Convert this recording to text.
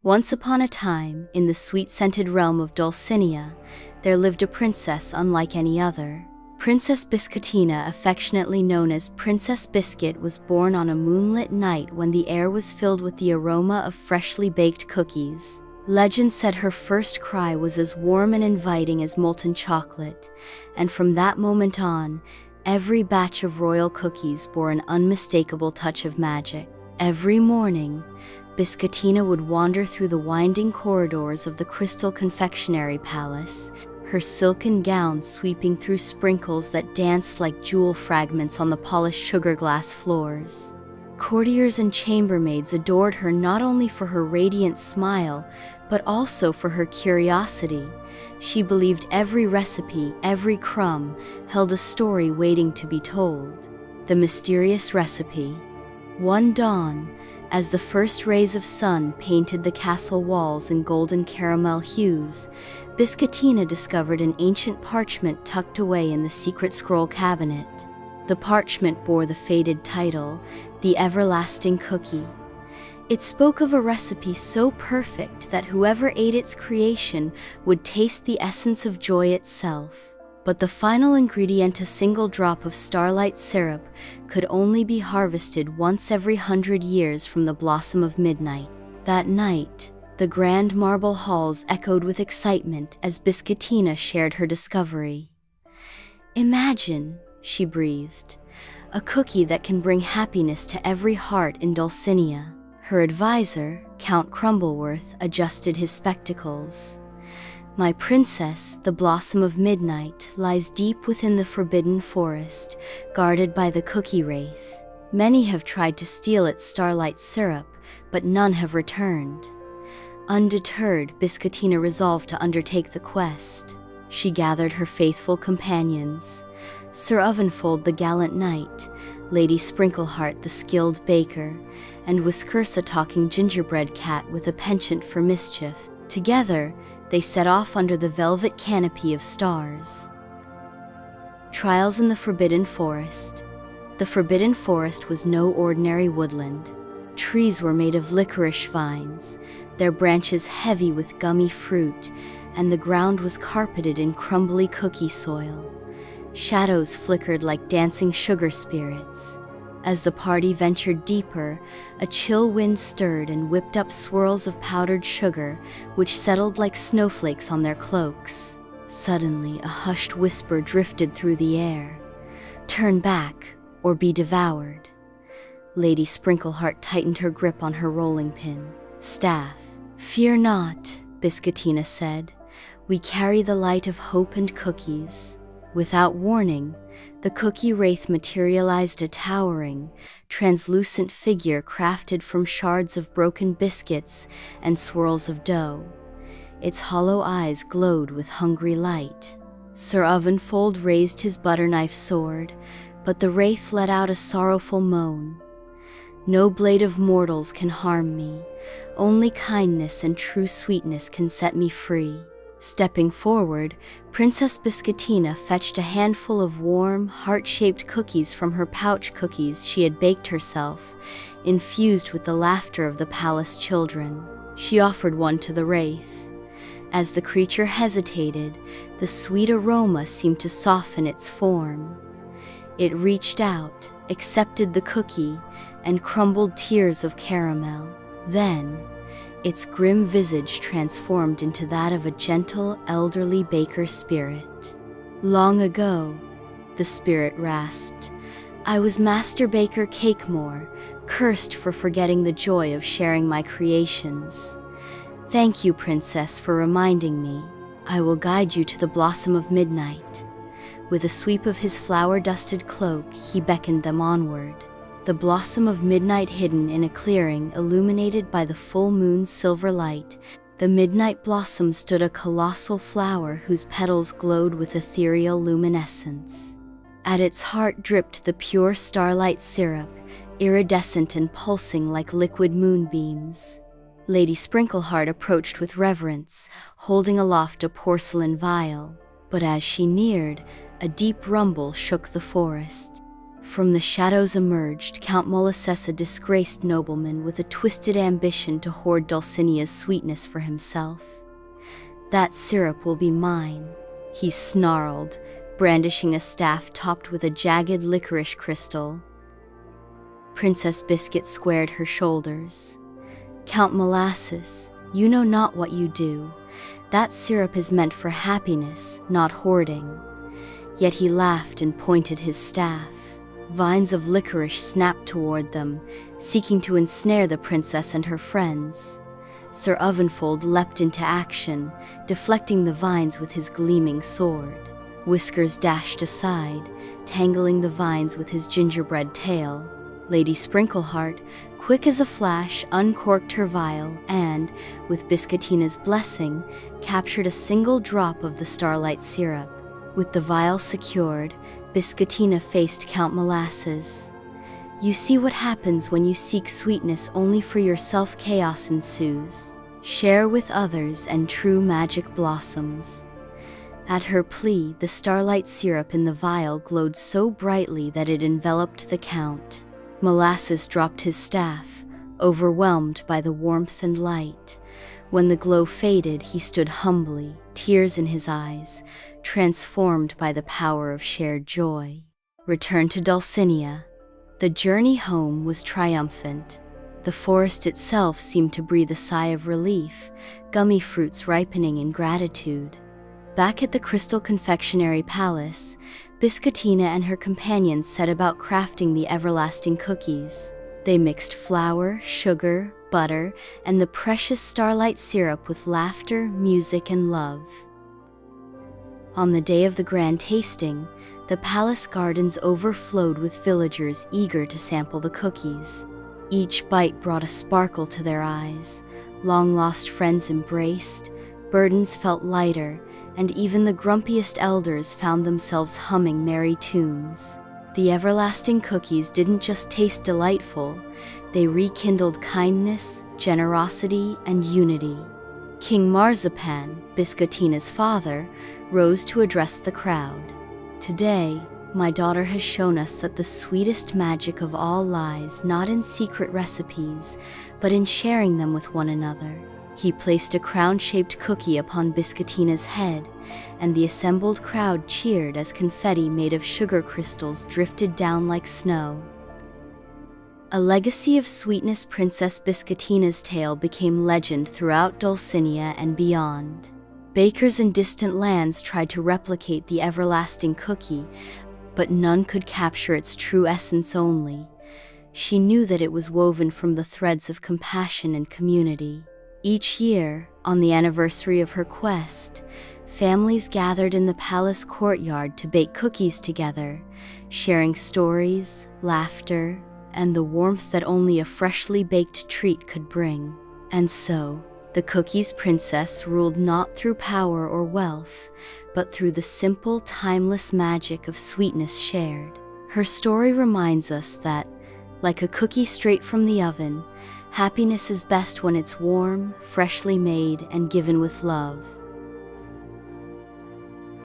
Once upon a time, in the sweet-scented realm of Dulcinia, there lived a princess unlike any other. Princess Biscottina, affectionately known as Princess Biscuit, was born on a moonlit night when the air was filled with the aroma of freshly baked cookies. Legend said her first cry was as warm and inviting as molten chocolate, and from that moment on, every batch of royal cookies bore an unmistakable touch of magic. Every morning, Biscottina would wander through the winding corridors of the Crystal Confectionery Palace, her silken gown sweeping through sprinkles that danced like jewel fragments on the polished sugar glass floors. Courtiers and chambermaids adored her not only for her radiant smile, but also for her curiosity. She believed every recipe, every crumb, held a story waiting to be told. The mysterious recipe. One dawn, as the first rays of sun painted the castle walls in golden caramel hues, Biscottina discovered an ancient parchment tucked away in the secret scroll cabinet. The parchment bore the faded title, The Everlasting Cookie. It spoke of a recipe so perfect that whoever ate its creation would taste the essence of joy itself. But the final ingredient, a single drop of starlight syrup, could only be harvested once every 100 years from the blossom of midnight. That night, the grand marble halls echoed with excitement as Biscottina shared her discovery. "Imagine," she breathed, "a cookie that can bring happiness to every heart in Dulcinia." Her advisor, Count Crumbleworth, adjusted his spectacles. "My princess, the blossom of midnight, lies deep within the forbidden forest, guarded by the Cookie Wraith. Many have tried to steal its starlight syrup, but none have returned." Undeterred, Biscottina resolved to undertake the quest. She gathered her faithful companions: Sir Ovenfold the gallant knight, Lady Sprinkleheart the skilled baker, and Whiskers, a talking gingerbread cat with a penchant for mischief. Together, they set off under the velvet canopy of stars. Trials in the Forbidden Forest. The Forbidden Forest was no ordinary woodland. Trees were made of licorice vines, their branches heavy with gummy fruit, and the ground was carpeted in crumbly cookie soil. Shadows flickered like dancing sugar spirits. As the party ventured deeper, a chill wind stirred and whipped up swirls of powdered sugar, which settled like snowflakes on their cloaks. Suddenly, a hushed whisper drifted through the air. "Turn back, or be devoured." Lady Sprinkleheart tightened her grip on her rolling pin. Staff. "Fear not," Biscottina said. "We carry the light of hope and cookies." Without warning, the Cookie Wraith materialized, a towering, translucent figure crafted from shards of broken biscuits and swirls of dough. Its hollow eyes glowed with hungry light. Sir Ovenfold raised his butterknife sword, but the wraith let out a sorrowful moan. "No blade of mortals can harm me. Only kindness and true sweetness can set me free." Stepping forward, Princess Biscottina fetched a handful of warm, heart-shaped cookies from her pouch, cookies she had baked herself, infused with the laughter of the palace children. She offered one to the wraith. As the creature hesitated, the sweet aroma seemed to soften its form. It reached out, accepted the cookie, and crumbled tears of caramel. Then, its grim visage transformed into that of a gentle, elderly baker spirit. "Long ago," the spirit rasped, "I was Master Baker Cakemore, cursed for forgetting the joy of sharing my creations. Thank you, Princess, for reminding me. I will guide you to the blossom of midnight." With a sweep of his flower-dusted cloak, he beckoned them onward. The blossom of midnight, hidden in a clearing illuminated by the full moon's silver light, the midnight blossom stood, a colossal flower whose petals glowed with ethereal luminescence. At its heart dripped the pure starlight syrup, iridescent and pulsing like liquid moonbeams. Lady Sprinkleheart approached with reverence, holding aloft a porcelain vial. But as she neared, a deep rumble shook the forest. From the shadows emerged Count Molosses, a disgraced nobleman with a twisted ambition to hoard Dulcinia's sweetness for himself. "That syrup will be mine," he snarled, brandishing a staff topped with a jagged licorice crystal. Princess Biscuit squared her shoulders. "Count Molasses, you know not what you do. That syrup is meant for happiness, not hoarding." Yet he laughed and pointed his staff. Vines of licorice snapped toward them, seeking to ensnare the princess and her friends. Sir Ovenfold leapt into action, deflecting the vines with his gleaming sword. Whiskers dashed aside, tangling the vines with his gingerbread tail. Lady Sprinkleheart, quick as a flash, uncorked her vial and, with Biscottina's blessing, captured a single drop of the starlight syrup. With the vial secured, Biscottina faced Count Molasses. "You see what happens when you seek sweetness only for yourself. Chaos ensues. Share with others and true magic blossoms." At her plea, the starlight syrup in the vial glowed so brightly that it enveloped the Count. Molasses dropped his staff, overwhelmed by the warmth and light. When the glow faded, he stood humbly, tears in his eyes, transformed by the power of shared joy. Return to Dulcinia. The journey home was triumphant. The forest itself seemed to breathe a sigh of relief, gummy fruits ripening in gratitude. Back at the Crystal Confectionery Palace, Biscottina and her companions set about crafting the everlasting cookies. They mixed flour, sugar, butter, and the precious starlight syrup with laughter, music, and love. On the day of the grand tasting, the palace gardens overflowed with villagers eager to sample the cookies. Each bite brought a sparkle to their eyes. Long-lost friends embraced, burdens felt lighter, and even the grumpiest elders found themselves humming merry tunes. The everlasting cookies didn't just taste delightful, they rekindled kindness, generosity, and unity. King Marzipan, Biscottina's father, rose to address the crowd. "Today, my daughter has shown us that the sweetest magic of all lies not in secret recipes, but in sharing them with one another." He placed a crown-shaped cookie upon Biscottina's head, and the assembled crowd cheered as confetti made of sugar crystals drifted down like snow. A legacy of sweetness. Princess Biscottina's tale became legend throughout Dulcinia and beyond. Bakers in distant lands tried to replicate the everlasting cookie, but none could capture its true essence only. She knew that it was woven from the threads of compassion and community. Each year, on the anniversary of her quest, families gathered in the palace courtyard to bake cookies together, sharing stories, laughter, and the warmth that only a freshly baked treat could bring. And so, the Cookies Princess ruled not through power or wealth, but through the simple, timeless magic of sweetness shared. Her story reminds us that, like a cookie straight from the oven, happiness is best when it's warm, freshly made, and given with love.